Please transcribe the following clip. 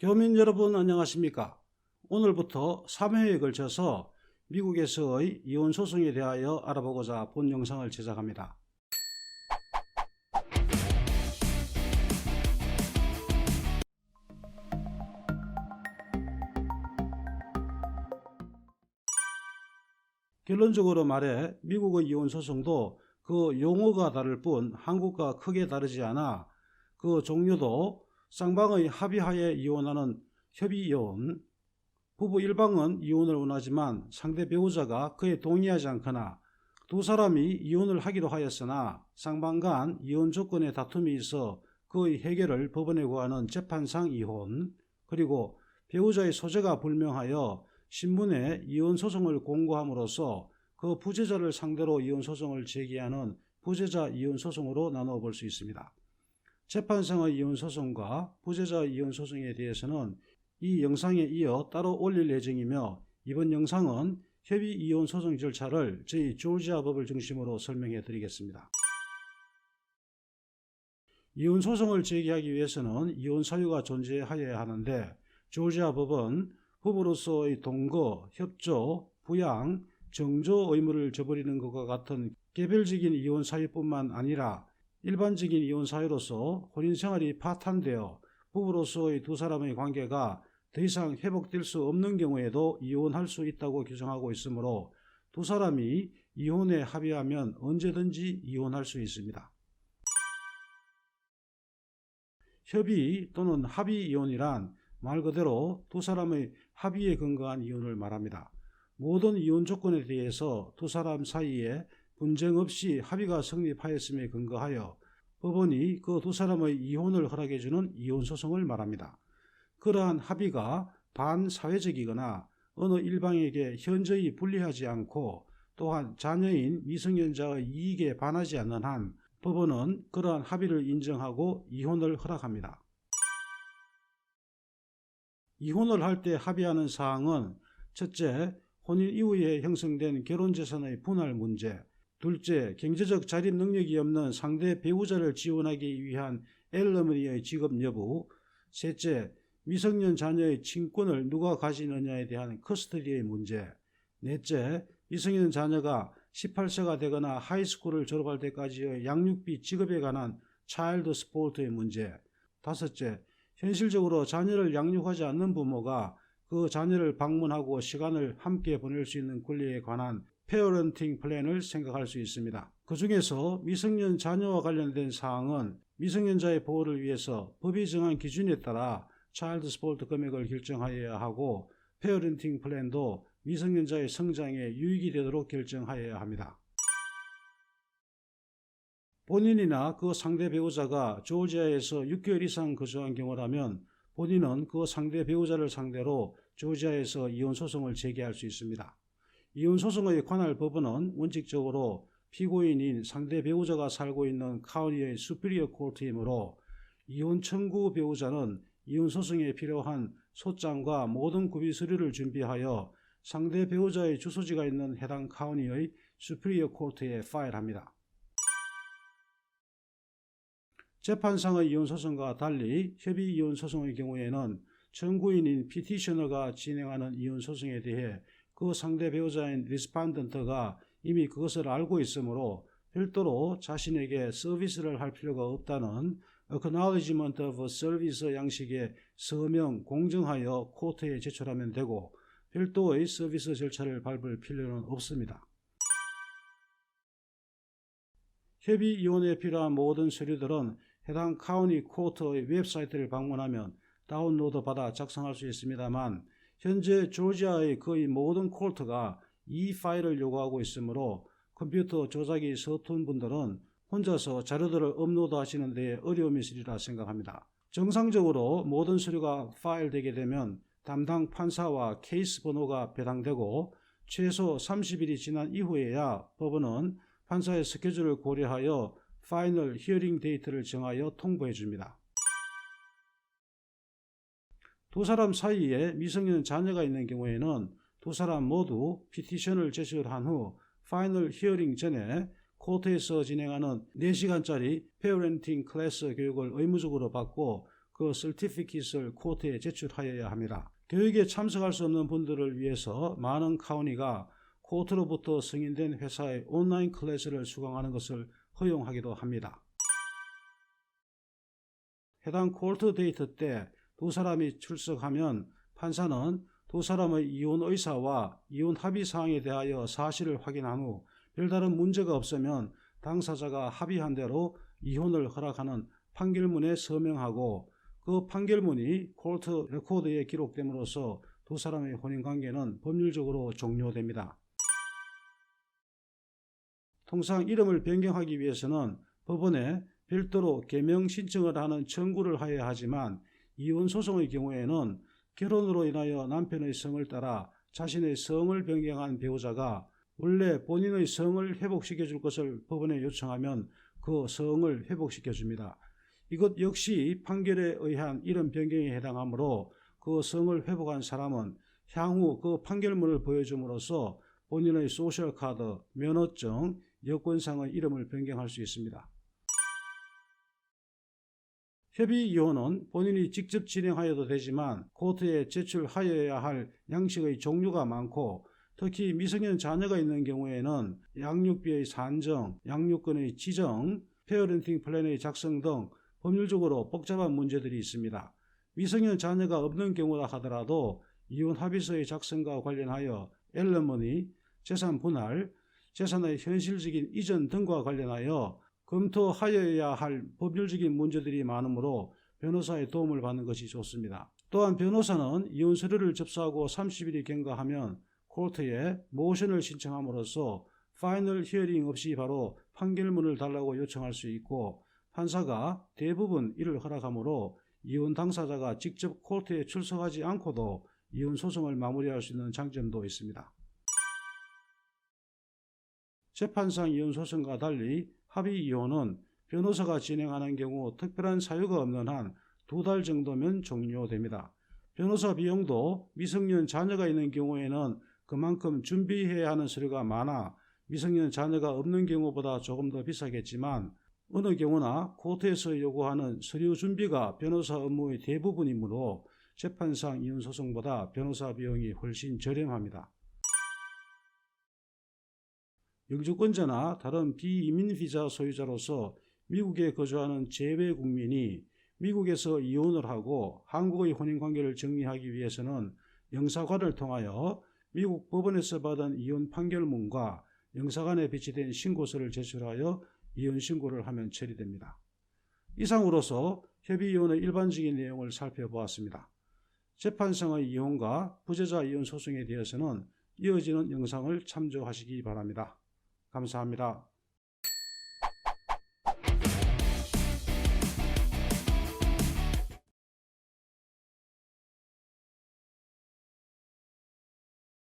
교민 여러분 안녕하십니까? 오늘부터 3회에 걸쳐서 미국에서의 이혼 소송에 대하여 알아보고자 본 영상을 제작합니다. 결론적으로 말해 미국의 이혼 소송도 그 용어가 다를 뿐 한국과 크게 다르지 않아 그 종류도 쌍방의 합의하에 이혼하는 협의이혼, 부부 일방은 이혼을 원하지만 상대 배우자가 그에 동의하지 않거나 두 사람이 이혼을 하기로 하였으나 쌍방 간 이혼 조건에 다툼이 있어 그의 해결을 법원에 구하는 재판상 이혼, 그리고 배우자의 소재가 불명하여 신문에 이혼 소송을 공고함으로써 그 부재자를 상대로 이혼 소송을 제기하는 부재자 이혼 소송으로 나누어 볼 수 있습니다. 재판상의 이혼 소송과 부재자 이혼 소송에 대해서는 이 영상에 이어 따로 올릴 예정이며, 이번 영상은 협의 이혼 소송 절차를 저희 조지아 법을 중심으로 설명해 드리겠습니다. 이혼 소송을 제기하기 위해서는 이혼 사유가 존재하여야 하는데, 조지아 법은 부부로서의 동거, 협조, 부양, 정조 의무를 저버리는 것과 같은 개별적인 이혼 사유뿐만 아니라 일반적인 이혼 사유로서 혼인 생활이 파탄되어 부부로서의 두 사람의 관계가 더 이상 회복될 수 없는 경우에도 이혼할 수 있다고 규정하고 있으므로 두 사람이 이혼에 합의하면 언제든지 이혼할 수 있습니다. 협의 또는 합의 이혼이란 말 그대로 두 사람의 합의에 근거한 이혼을 말합니다. 모든 이혼 조건에 대해서 두 사람 사이에 분쟁 없이 합의가 성립하였음에 근거하여 법원이 그 두 사람의 이혼을 허락해주는 이혼 소송을 말합니다. 그러한 합의가 반사회적이거나 어느 일방에게 현저히 불리하지 않고 또한 자녀인 미성년자의 이익에 반하지 않는 한 법원은 그러한 합의를 인정하고 이혼을 허락합니다. 이혼을 할 때 합의하는 사항은 첫째, 혼인 이후에 형성된 결혼재산의 분할 문제, 둘째, 경제적 자립 능력이 없는 상대 배우자를 지원하기 위한 앨러머니의 지급 여부, 셋째, 미성년 자녀의 친권을 누가 가지느냐에 대한 커스터디의 문제, 넷째, 미성년 자녀가 18세가 되거나 하이스쿨을 졸업할 때까지의 양육비 지급에 관한 차일드 스포트의 문제, 다섯째, 현실적으로 자녀를 양육하지 않는 부모가 그 자녀를 방문하고 시간을 함께 보낼 수 있는 권리에 관한 페어런팅 플랜을 생각할 수 있습니다. 그 중에서 미성년 자녀와 관련된 사항은 미성년자의 보호를 위해서 법이 정한 기준에 따라 차일드 스포트 금액을 결정하여야 하고, 페어런팅 플랜도 미성년자의 성장에 유익이 되도록 결정하여야 합니다. 본인이나 그 상대 배우자가 조지아에서 6개월 이상 거주한 경우라면 본인은 그 상대 배우자를 상대로 조지아에서 이혼 소송을 제기할 수 있습니다. 이혼 소송의 관할 법원은 원칙적으로 피고인인 상대 배우자가 살고 있는 카운티의 수피리어 코트이므로 이혼 청구 배우자는 이혼 소송에 필요한 소장과 모든 구비 서류를 준비하여 상대 배우자의 주소지가 있는 해당 카운티의 수피리어 코트에 파일합니다. 재판상의 이혼 소송과 달리 협의 이혼 소송의 경우에는 청구인인 피티셔너가 진행하는 이혼 소송에 대해 그 상대 배우자인 리스판던트가 이미 그것을 알고 있으므로 별도로 자신에게 서비스를 할 필요가 없다는 Acknowledgement of Service 양식의 서명 공정하여 코트에 제출하면 되고, 별도의 서비스 절차를 밟을 필요는 없습니다. 협의 이혼에 필요한 모든 서류들은 해당 카운티 코트의 웹사이트를 방문하면 다운로드 받아 작성할 수 있습니다만, 현재 조지아의 거의 모든 코트가 이 파일을 요구하고 있으므로 컴퓨터 조작이 서툰 분들은 혼자서 자료들을 업로드 하시는 데 어려움이 있으리라 생각합니다. 정상적으로 모든 서류가 파일되게 되면 담당 판사와 케이스 번호가 배당되고 최소 30일이 지난 이후에야 법원은 판사의 스케줄을 고려하여 파이널 히어링 데이트를 정하여 통보해 줍니다. 두 사람 사이에 미성년 자녀가 있는 경우에는 두 사람 모두 피티션을 제출한 후 파이널 히어링 전에 코트에서 진행하는 4시간짜리 페어렌팅 클래스 교육을 의무적으로 받고 그 서티피킷을 코트에 제출하여야 합니다. 교육에 참석할 수 없는 분들을 위해서 많은 카운티가 코트로부터 승인된 회사의 온라인 클래스를 수강하는 것을 허용하기도 합니다. 해당 코트 데이트 때 두 사람이 출석하면 판사는 두 사람의 이혼 의사와 이혼 합의 사항에 대하여 사실을 확인한 후 별다른 문제가 없으면 당사자가 합의한 대로 이혼을 허락하는 판결문에 서명하고 그 판결문이 코트 레코드에 기록됨으로써 두 사람의 혼인관계는 법률적으로 종료됩니다. 통상 이름을 변경하기 위해서는 법원에 별도로 개명 신청을 하는 청구를 하여야 하지만 이혼 소송의 경우에는 결혼으로 인하여 남편의 성을 따라 자신의 성을 변경한 배우자가 원래 본인의 성을 회복시켜 줄 것을 법원에 요청하면 그 성을 회복시켜 줍니다. 이것 역시 판결에 의한 이름 변경에 해당하므로 그 성을 회복한 사람은 향후 그 판결문을 보여줌으로써 본인의 소셜카드, 면허증, 여권상의 이름을 변경할 수 있습니다. 협의 이혼은 본인이 직접 진행하여도 되지만 코트에 제출하여야 할 양식의 종류가 많고 특히 미성년 자녀가 있는 경우에는 양육비의 산정, 양육권의 지정, 페어런팅 플랜의 작성 등 법률적으로 복잡한 문제들이 있습니다. 미성년 자녀가 없는 경우라 하더라도 이혼 합의서의 작성과 관련하여 엘러머니, 재산 분할, 재산의 현실적인 이전 등과 관련하여 검토하여야 할 법률적인 문제들이 많으므로 변호사의 도움을 받는 것이 좋습니다. 또한 변호사는 이혼 서류를 접수하고 30일이 경과하면 코트에 모션을 신청함으로써 파이널 히어링 없이 바로 판결문을 달라고 요청할 수 있고 판사가 대부분 이를 허락하므로 이혼 당사자가 직접 코트에 출석하지 않고도 이혼 소송을 마무리할 수 있는 장점도 있습니다. 재판상 이혼 소송과 달리 합의 이혼은 변호사가 진행하는 경우 특별한 사유가 없는 한 2달 정도면 종료됩니다. 변호사 비용도 미성년 자녀가 있는 경우에는 그만큼 준비해야 하는 서류가 많아 미성년 자녀가 없는 경우보다 조금 더 비싸겠지만 어느 경우나 코트에서 요구하는 서류 준비가 변호사 업무의 대부분이므로 재판상 이혼 소송보다 변호사 비용이 훨씬 저렴합니다. 영주권자나 다른 비이민 비자 소유자로서 미국에 거주하는 재외 국민이 미국에서 이혼을 하고 한국의 혼인관계를 정리하기 위해서는 영사관을 통하여 미국 법원에서 받은 이혼 판결문과 영사관에 비치된 신고서를 제출하여 이혼 신고를 하면 처리됩니다. 이상으로서 협의이혼의 일반적인 내용을 살펴보았습니다. 재판상의 이혼과 부재자 이혼 소송에 대해서는 이어지는 영상을 참조하시기 바랍니다. 감사합니다.